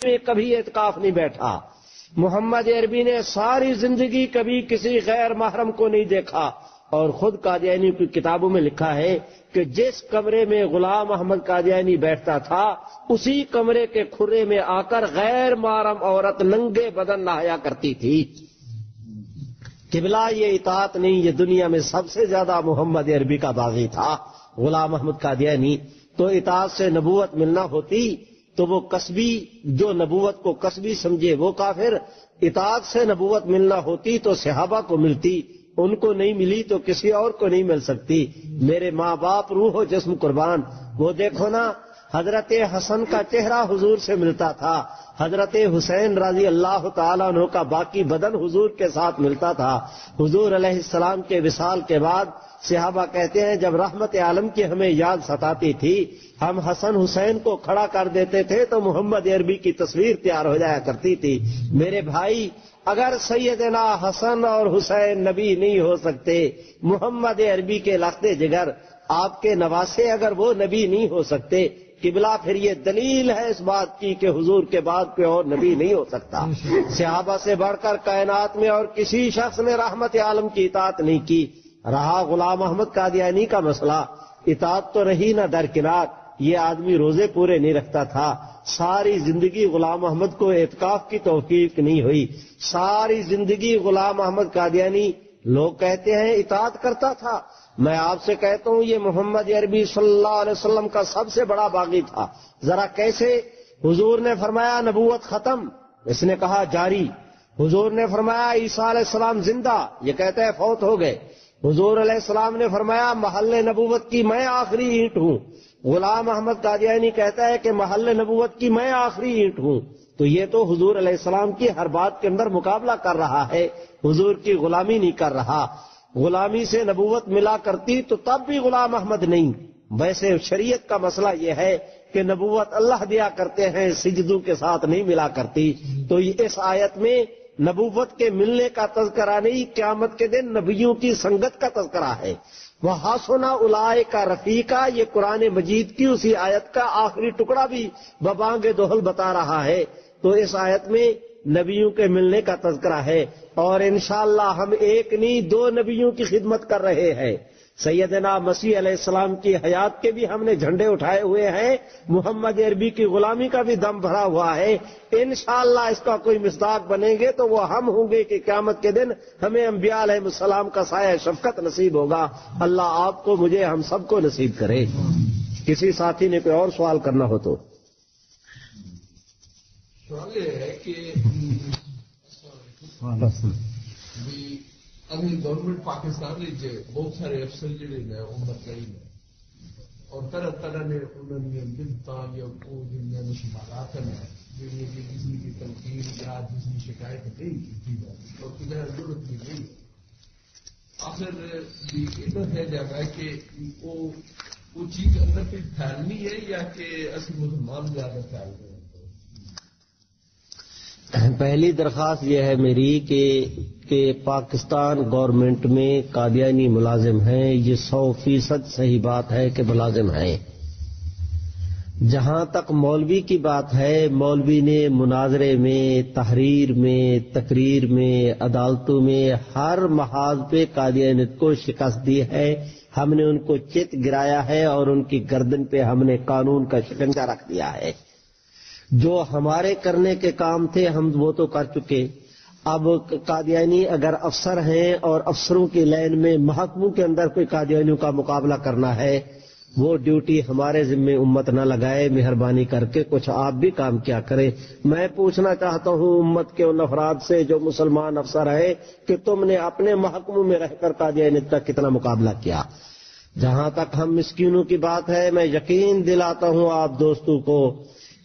میں کبھی اعتکاف نہیں بیٹھا. محمد عربی نے ساری زندگی کبھی کسی غیر محرم کو نہیں دیکھا، اور خود قادیانی کی کتابوں میں لکھا ہے کہ جس کمرے میں غلام احمد قادیانی بیٹھتا تھا اسی کمرے کے کھرے میں آ کر غیر محرم عورت ننگے بدن نہایا کرتی تھی. قبلہ یہ اطاعت نہیں، یہ دنیا میں سب سے زیادہ محمد عربی کا باغی تھا غلام احمد قادیانی. تو اطاعت سے نبوت ملنا ہوتی تو وہ کسبی، جو نبوت کو کسبی سمجھے وہ کافر. اطاعت سے نبوت ملنا ہوتی تو صحابہ کو ملتی، ان کو نہیں ملی تو کسی اور کو نہیں مل سکتی. میرے ماں باپ روح و جسم قربان، وہ دیکھو نا حضرت حسن کا چہرہ حضور سے ملتا تھا، حضرت حسین رضی اللہ تعالیٰ عنہ کا باقی بدن حضور کے ساتھ ملتا تھا. حضور علیہ السلام کے وصال کے بعد صحابہ کہتے ہیں جب رحمت عالم کی ہمیں یاد ستاتی تھی ہم حسن حسین کو کھڑا کر دیتے تھے تو محمد عربی کی تصویر تیار ہو جایا کرتی تھی. میرے بھائی، اگر سیدنا حسن اور حسین نبی نہیں ہو سکتے، محمد عربی کے لخت جگر آپ کے نواسے اگر وہ نبی نہیں ہو سکتے، قبلہ پھر یہ دلیل ہے اس بات کی کہ حضور کے بعد کوئی اور نبی نہیں ہو سکتا. صحابہ سے بڑھ کر کائنات میں اور کسی شخص نے رحمت عالم کی اطاعت نہیں کی. رہا غلام احمد قادیانی کا مسئلہ، اطاعت تو رہی نہ درکنار. یہ آدمی روزے پورے نہیں رکھتا تھا، ساری زندگی غلام احمد کو اعتکاف کی توفیق نہیں ہوئی. ساری زندگی غلام احمد قادیانی لوگ کہتے ہیں اطاعت کرتا تھا. میں آپ سے کہتا ہوں یہ محمد عربی صلی اللہ علیہ وسلم کا سب سے بڑا باغی تھا. ذرا کیسے؟ حضور نے فرمایا نبوت ختم، اس نے کہا جاری. حضور نے فرمایا عیسیٰ علیہ السلام زندہ، یہ کہتا ہے فوت ہو گئے. حضور علیہ السلام نے فرمایا محل نبوت کی میں آخری اینٹ ہوں. غلام احمد قادیانی کہتا ہے کہ محل نبوت کی میں آخری اینٹ ہوں. تو یہ تو حضور علیہ السلام کی ہر بات کے اندر مقابلہ کر رہا ہے، حضور کی غلامی نہیں کر رہا. غلامی سے نبوت ملا کرتی تو تب بھی غلام احمد نہیں. ویسے شریعت کا مسئلہ یہ ہے کہ نبوت اللہ دیا کرتے ہیں، سجدوں کے ساتھ نہیں ملا کرتی. تو اس آیت میں نبوت کے ملنے کا تذکرہ نہیں، قیامت کے دن نبیوں کی سنگت کا تذکرہ ہے. وَحَسُنَ أُولَٰئِکَ رَفِیقًا، یہ قرآن مجید کی اسی آیت کا آخری ٹکڑا بھی ببانگ دہل بتا رہا ہے. تو اس آیت میں نبیوں کے ملنے کا تذکرہ ہے، اور انشاءاللہ ہم ایک نہیں دو نبیوں کی خدمت کر رہے ہیں. سیدنا مسیح علیہ السلام کی حیات کے بھی ہم نے جھنڈے اٹھائے ہوئے ہیں، محمد عربی کی غلامی کا بھی دم بھرا ہوا ہے. انشاءاللہ اس کا کوئی مصداق بنیں گے تو وہ ہم ہوں گے کہ قیامت کے دن ہمیں انبیاء علیہ السلام کا سایہ شفقت نصیب ہوگا. اللہ آپ کو، مجھے، ہم سب کو نصیب کرے. کسی ساتھی نے کوئی اور سوال کرنا ہو تو. سوال یہ ہے کہ ابھی گورنمنٹ پاکستان لیجیے بہت سارے افسر جڑے ہیں امت رہی ہیں اور طرح طرح نے انہوں نے بنتا یا وہ جنہیں مشمالات ہیں جنہیں کہ کسی کی تنقید یا کسی شکایت نہیں کی جاتی اور کدھر ضرورت بھی نہیں. آخر بھی ادھر ہے جگہ کہ وہ چیز اندر پہ پھیلنی ہے یا کہ اصل مسلمان زیادہ پھیل رہے ہیں. پہلی درخواست یہ ہے میری کہ پاکستان گورنمنٹ میں قادیانی ملازم ہیں، یہ 100% صحیح بات ہے کہ ملازم ہیں. جہاں تک مولوی کی بات ہے، مولوی نے مناظرے میں، تحریر میں، تقریر میں، عدالتوں میں ہر محاذ پہ قادیانیت کو شکست دی ہے. ہم نے ان کو چت گرایا ہے اور ان کی گردن پہ ہم نے قانون کا شکنجہ رکھ دیا ہے. جو ہمارے کرنے کے کام تھے ہم وہ تو کر چکے. اب قادیانی اگر افسر ہیں اور افسروں کی لائن میں محکموں کے اندر کوئی قادیانیوں کا مقابلہ کرنا ہے، وہ ڈیوٹی ہمارے ذمے امت نہ لگائے. مہربانی کر کے کچھ آپ بھی کام کیا کریں. میں پوچھنا چاہتا ہوں امت کے ان افراد سے جو مسلمان افسر ہیں کہ تم نے اپنے محکموں میں رہ کر قادیانیت کا کتنا مقابلہ کیا. جہاں تک ہم مسکینوں کی بات ہے، میں یقین دلاتا ہوں آپ دوستوں کو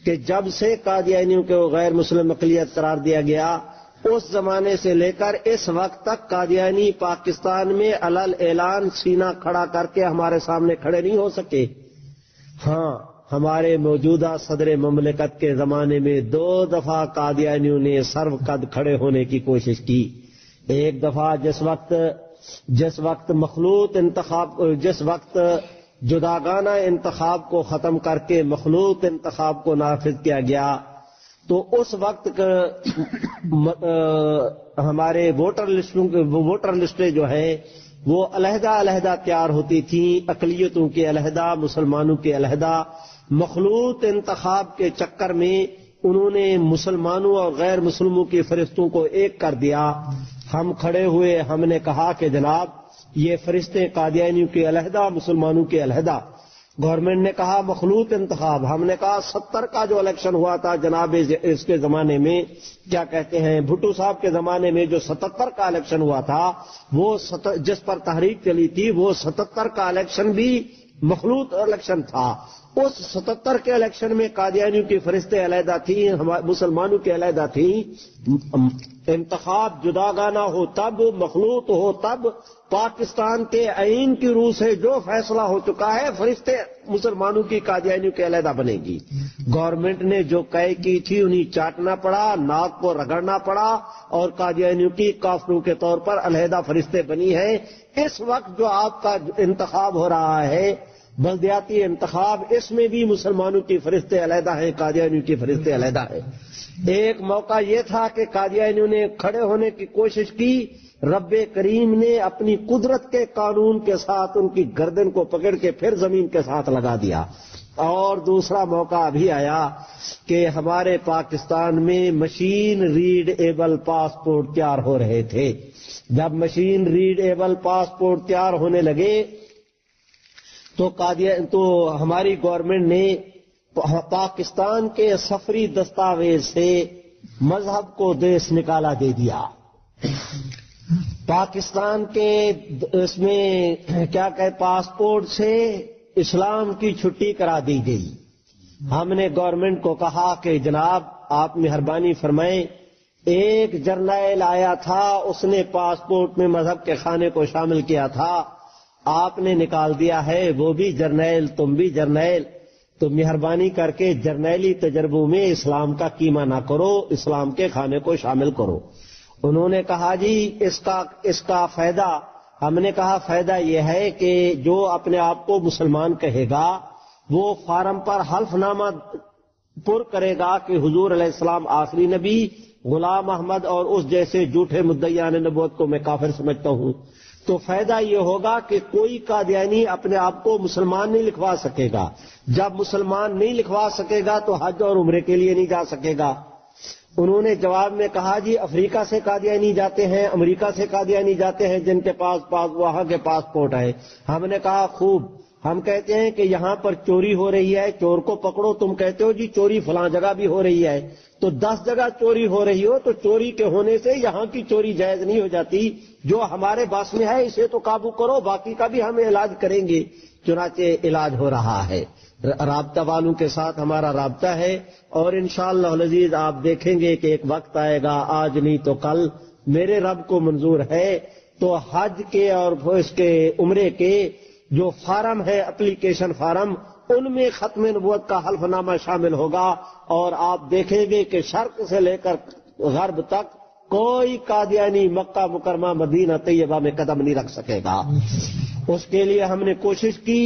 کہ جب سے قادیانیوں کو غیر مسلم اقلیت قرار دیا گیا اس زمانے سے لے کر اس وقت تک قادیانی پاکستان میں علل اعلان سینہ کھڑا کر کے ہمارے سامنے کھڑے نہیں ہو سکے. ہاں، ہمارے موجودہ صدر مملکت کے زمانے میں 2 دفعہ قادیانیوں نے سرو قد کھڑے ہونے کی کوشش کی. ایک دفعہ جس وقت مخلوط انتخاب، جس وقت جداگانہ انتخاب کو ختم کر کے مخلوط انتخاب کو نافذ کیا گیا تو اس وقت ہمارے ووٹر لسٹیں جو ہیں وہ علیحدہ علیحدہ تیار ہوتی تھیں، اقلیتوں کے علیحدہ، مسلمانوں کے علیحدہ۔ مخلوط انتخاب کے چکر میں انہوں نے مسلمانوں اور غیر مسلموں کے فرشتوں کو ایک کر دیا۔ ہم کھڑے ہوئے، ہم نے کہا کہ جناب یہ فرشتے قادیانیوں کے علیحدہ، مسلمانوں کے علیحدہ۔ گورنمنٹ نے کہا مخلوط انتخاب۔ ہم نے کہا 70 کا جو الیکشن ہوا تھا جناب اس کے زمانے میں، کیا کہتے ہیں، بھٹو صاحب کے زمانے میں جو 77 کا الیکشن ہوا تھا، وہ جس پر تحریک چلی تھی، وہ 77 کا الیکشن بھی مخلوط الیکشن تھا۔ اس 77 کے الیکشن میں قادیانیوں کی فرشتے علیحدہ تھیں، مسلمانوں کے علیحدہ تھیں۔ انتخاب جداگانہ ہو تب، مخلوط ہو تب، پاکستان کے آئین کی روح سے جو فیصلہ ہو چکا ہے، فرشتے مسلمانوں کی قادیانیوں کے علیحدہ بنے گی۔ گورنمنٹ نے جو قے کی تھی انہیں چاٹنا پڑا، ناک کو رگڑنا پڑا، اور قادیانیوں کی کافروں کے طور پر علیحدہ فرشتے بنی ہیں۔ اس وقت جو آپ کا انتخاب ہو رہا ہے بلدیاتی انتخاب، اس میں بھی مسلمانوں کی فرشتے علیحدہ ہیں، قادیانیوں کی فرشتے علیحدہ ہیں۔ ایک موقع یہ تھا کہ قادیانیوں نے کھڑے ہونے کی کوشش کی، رب کریم نے اپنی قدرت کے قانون کے ساتھ ان کی گردن کو پکڑ کے پھر زمین کے ساتھ لگا دیا۔ اور دوسرا موقع ابھی آیا کہ ہمارے پاکستان میں مشین ریڈ ایبل پاسپورٹ تیار ہو رہے تھے۔ جب مشین ریڈ ایبل پاسپورٹ تیار ہونے لگے تو ہماری گورنمنٹ نے پاکستان کے سفری دستاویز سے مذہب کو دیس نکالا دے دیا۔ پاکستان کے اس میں کیا کہ پاسپورٹ سے اسلام کی چھٹی کرا دی گئی۔ ہم نے گورنمنٹ کو کہا کہ جناب آپ مہربانی فرمائیں، ایک جرنیل آیا تھا، اس نے پاسپورٹ میں مذہب کے خانے کو شامل کیا تھا، آپ نے نکال دیا ہے، وہ بھی جرنیل تم بھی جرنیل، تو مہربانی کر کے جرنیلی تجربوں میں اسلام کا کیما نہ کرو، اسلام کے کھانے کو شامل کرو۔ انہوں نے کہا جی اس کا فائدہ، ہم نے کہا فائدہ یہ ہے کہ جو اپنے آپ کو مسلمان کہے گا وہ فارم پر حلف نامہ پر کرے گا کہ حضور علیہ السلام آخری نبی، غلام احمد اور اس جیسے جھوٹے مدعیان نبوت کو میں کافر سمجھتا ہوں۔ تو فائدہ یہ ہوگا کہ کوئی قادیانی اپنے آپ کو مسلمان نہیں لکھوا سکے گا۔ جب مسلمان نہیں لکھوا سکے گا تو حج اور عمرے کے لیے نہیں جا سکے گا۔ انہوں نے جواب میں کہا جی افریقہ سے قادیانی جاتے ہیں، امریکہ سے قادیانی جاتے ہیں جن کے پاس وہاں کے پاسپورٹ ہے۔ ہم نے کہا خوب، ہم کہتے ہیں کہ یہاں پر چوری ہو رہی ہے، چور کو پکڑو، تم کہتے ہو جی چوری فلاں جگہ بھی ہو رہی ہے، تو 10 جگہ چوری ہو رہی ہو تو چوری کے ہونے سے یہاں کی چوری جائز نہیں ہو جاتی۔ جو ہمارے بس میں ہے اسے تو قابو کرو، باقی کا بھی ہم علاج کریں گے۔ چنانچہ علاج ہو رہا ہے، رابطہ والوں کے ساتھ ہمارا رابطہ ہے، اور انشاءاللہ العزیز آپ دیکھیں گے کہ ایک وقت آئے گا، آج نہیں تو کل، میرے رب کو منظور ہے تو حج کے اور اس کے عمرے کے جو فارم ہے، اپلیکیشن فارم، ان میں ختم نبوت کا حلف نامہ شامل ہوگا، اور آپ دیکھیں گے کہ شرق سے لے کر غرب تک کوئی قادیانی مکہ مکرمہ مدینہ طیبہ میں قدم نہیں رکھ سکے گا۔ اس کے لیے ہم نے کوشش کی،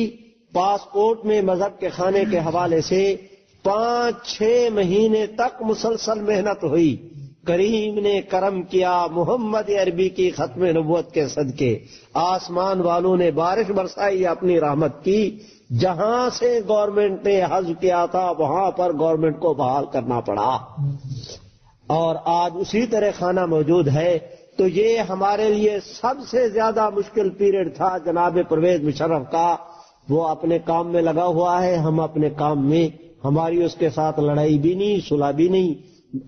پاسپورٹ میں مذہب کے خانے کے حوالے سے 5-6 مہینے تک مسلسل محنت ہوئی۔ کریم نے کرم کیا، محمد عربی کی ختم نبوت کے صدقے آسمان والوں نے بارش برسائی، اپنی رحمت کی۔ جہاں سے گورنمنٹ نے حذف کیا تھا وہاں پر گورنمنٹ کو بحال کرنا پڑا، اور آج اسی طرح خانہ موجود ہے۔ تو یہ ہمارے لیے سب سے زیادہ مشکل پیریڈ تھا جناب پرویز مشرف کا۔ وہ اپنے کام میں لگا ہوا ہے، ہم اپنے کام میں، ہماری اس کے ساتھ لڑائی بھی نہیں، صلح بھی نہیں۔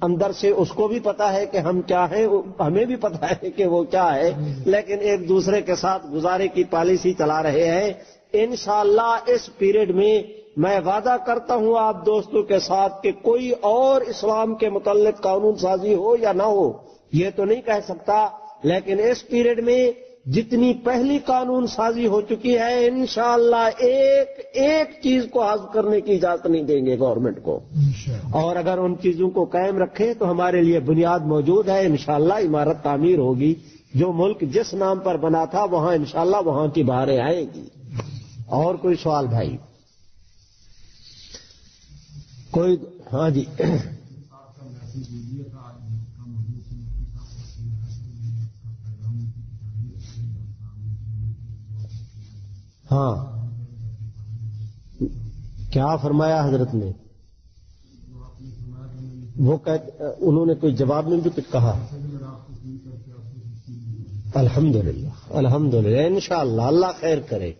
اندر سے اس کو بھی پتا ہے کہ ہم کیا ہیں، ہمیں بھی پتا ہے کہ وہ کیا ہے، لیکن ایک دوسرے کے ساتھ گزارے کی پالیسی چلا رہے ہیں۔ انشاءاللہ اس پیریڈ میں میں وعدہ کرتا ہوں آپ دوستوں کے ساتھ کہ کوئی اور اسلام کے متعلق قانون سازی ہو یا نہ ہو یہ تو نہیں کہہ سکتا، لیکن اس پیریڈ میں جتنی پہلی قانون سازی ہو چکی ہے انشاءاللہ ایک چیز کو حذف کرنے کی اجازت نہیں دیں گے گورنمنٹ کو، اور اگر ان چیزوں کو قائم رکھے تو ہمارے لیے بنیاد موجود ہے، انشاءاللہ عمارت تعمیر ہوگی۔ جو ملک جس نام پر بنا تھا وہاں انشاءاللہ وہاں کی بہاریں آئیں گی۔ اور کوئی سوال بھائی؟ کوئی؟ ہاں جی۔ ہاں کیا فرمایا حضرت نے؟ وہ انہوں نے کوئی جواب میں بھی کچھ کہا؟ الحمدللہ الحمدللہ، انشاءاللہ اللہ خیر کرے۔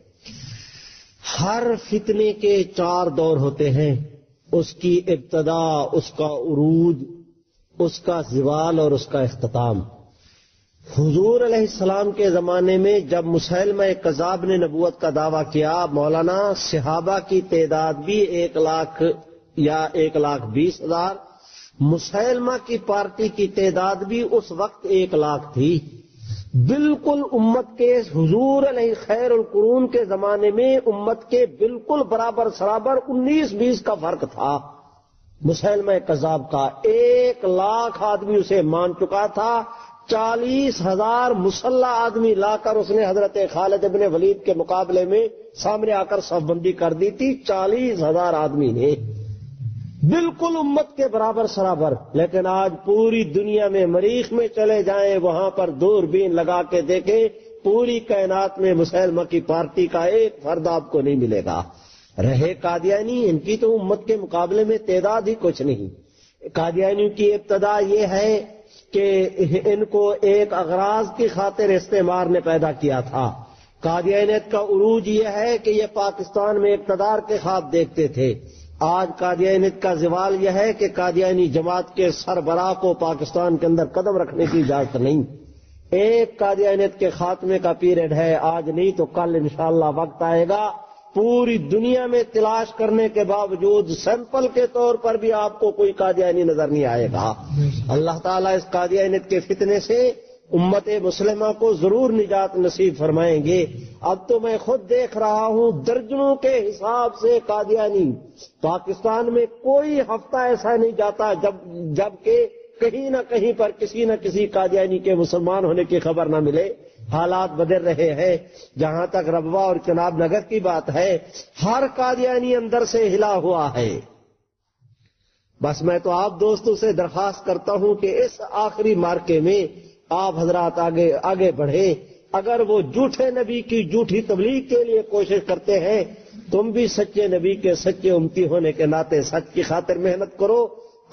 ہر فتنے کے 4 دور ہوتے ہیں، اس کی ابتدا، اس کا عروج، اس کا زوال اور اس کا اختتام۔ حضور علیہ السلام کے زمانے میں جب مسیلمہ کذاب نے نبوت کا دعویٰ کیا، مولانا صحابہ کی تعداد بھی 1 لاکھ یا 1,20,000، مسیلمہ کی پارٹی کی تعداد بھی اس وقت 1 لاکھ تھی۔ بالکل امت کے حضور علیہ خیر القرون کے زمانے میں امت کے بالکل برابر سرابر 19-20 کا فرق تھا۔ مسیلمہ کذاب کا 1 لاکھ آدمی اسے مان چکا تھا، 40,000 مسلح آدمی لا کر اس نے حضرت خالد ابن ولید کے مقابلے میں سامنے آ کر صف بندی کر دی تھی، 40,000 آدمی نے، بالکل امت کے برابر سرابر۔ لیکن آج پوری دنیا میں مریخ میں چلے جائیں، وہاں پر دوربین لگا کے دیکھیں، پوری کائنات میں مسیلمہ کی پارٹی کا 1 فرد آپ کو نہیں ملے گا۔ رہے قادیانی، ان کی تو امت کے مقابلے میں تعداد ہی کچھ نہیں۔ قادیانیوں کی ابتدا یہ ہے کہ ان کو ایک اغراض کی خاطر استعمار نے پیدا کیا تھا۔ قادیانیت کا عروج یہ ہے کہ یہ پاکستان میں اقتدار کے خواب دیکھتے تھے۔ آج قادیانیت کا زوال یہ ہے کہ قادیانی جماعت کے سربراہ کو پاکستان کے اندر قدم رکھنے کی اجازت نہیں۔ ایک قادیانیت کے خاتمے کا پیریڈ ہے، آج نہیں تو کل انشاءاللہ وقت آئے گا۔ پوری دنیا میں تلاش کرنے کے باوجود سیمپل کے طور پر بھی آپ کو کوئی قادیانی نظر نہیں آئے گا۔ اللہ تعالیٰ اس قادیانیت کے فتنے سے امت مسلمہ کو ضرور نجات نصیب فرمائیں گے۔ اب تو میں خود دیکھ رہا ہوں درجنوں کے حساب سے قادیانی، پاکستان میں کوئی ہفتہ ایسا نہیں جاتا جب کہ کہیں نہ کہیں پر کسی نہ کسی قادیانی کے مسلمان ہونے کی خبر نہ ملے۔ حالات بدل رہے ہیں۔ جہاں تک ربوہ اور چناب نگر کی بات ہے، ہر قادیانی اندر سے ہلا ہوا ہے۔ بس میں تو آپ دوستوں سے درخواست کرتا ہوں کہ اس آخری مارکے میں آپ حضرات آگے بڑھیں۔ اگر وہ جھوٹے نبی کی جھوٹی تبلیغ کے لیے کوشش کرتے ہیں، تم بھی سچے نبی کے سچے امتی ہونے کے ناطے سچ کی خاطر محنت کرو۔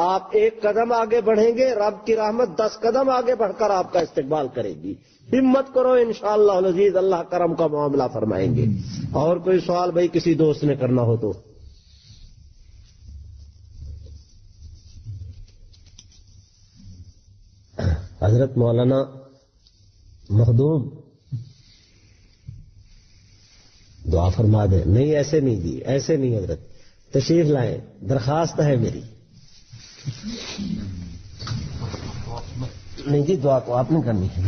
آپ 1 قدم آگے بڑھیں گے، رب کی رحمت 10 قدم آگے بڑھ کر آپ کا استقبال کرے گی۔ ہمت کرو، انشاءاللہ العزیز اللہ کرم کا معاملہ فرمائیں گے۔ اور کوئی سوال بھائی کسی دوست نے کرنا ہو تو؟ حضرت مولانا مخدوم دعا فرما دیں۔ نہیں ایسے نہیں دی، ایسے نہیں حضرت، تشریف لائیں، درخواست ہے میری۔ نہیں جی دعا تو آپ نے کرنی ہے،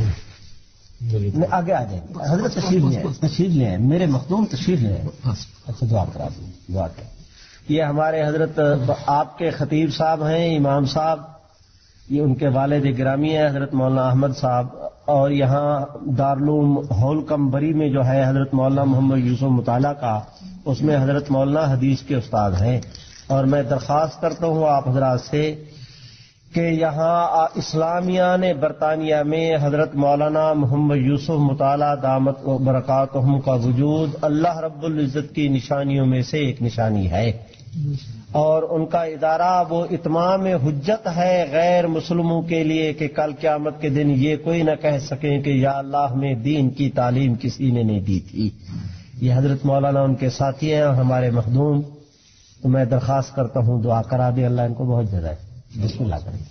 آگے آ جائیں حضرت، تشریف لے آئیں، میرے مخدوم تشریف لے آئیں۔ اچھا دعا کرا دوں، دعا کریں۔ یہ ہمارے حضرت آپ کے خطیب صاحب ہیں، امام صاحب، یہ ان کے والد گرامی ہیں حضرت مولانا احمد صاحب، اور یہاں دارالعلوم ہولکم بری میں جو ہے حضرت مولانا محمد یوسف مطالعہ کا، اس میں حضرت مولانا حدیث کے استاد ہیں۔ اور میں درخواست کرتا ہوں آپ حضرات سے کہ یہاں اسلامیان برطانیہ میں حضرت مولانا محمد یوسف مطالعہ دامت و برکاتہم کا وجود اللہ رب العزت کی نشانیوں میں سے ایک نشانی ہے، اور ان کا ادارہ وہ اتمام حجت ہے غیر مسلموں کے لیے کہ کل قیامت کے دن یہ کوئی نہ کہہ سکیں کہ یا اللہ ہمیں دین کی تعلیم کسی نے نہیں دی تھی۔ یہ حضرت مولانا ان کے ساتھی ہیں اور ہمارے مخدوم، تو میں درخواست کرتا ہوں دعا کرا دے، اللہ ان کو بہت زیادہ ہے۔ بسم اللہ کریں۔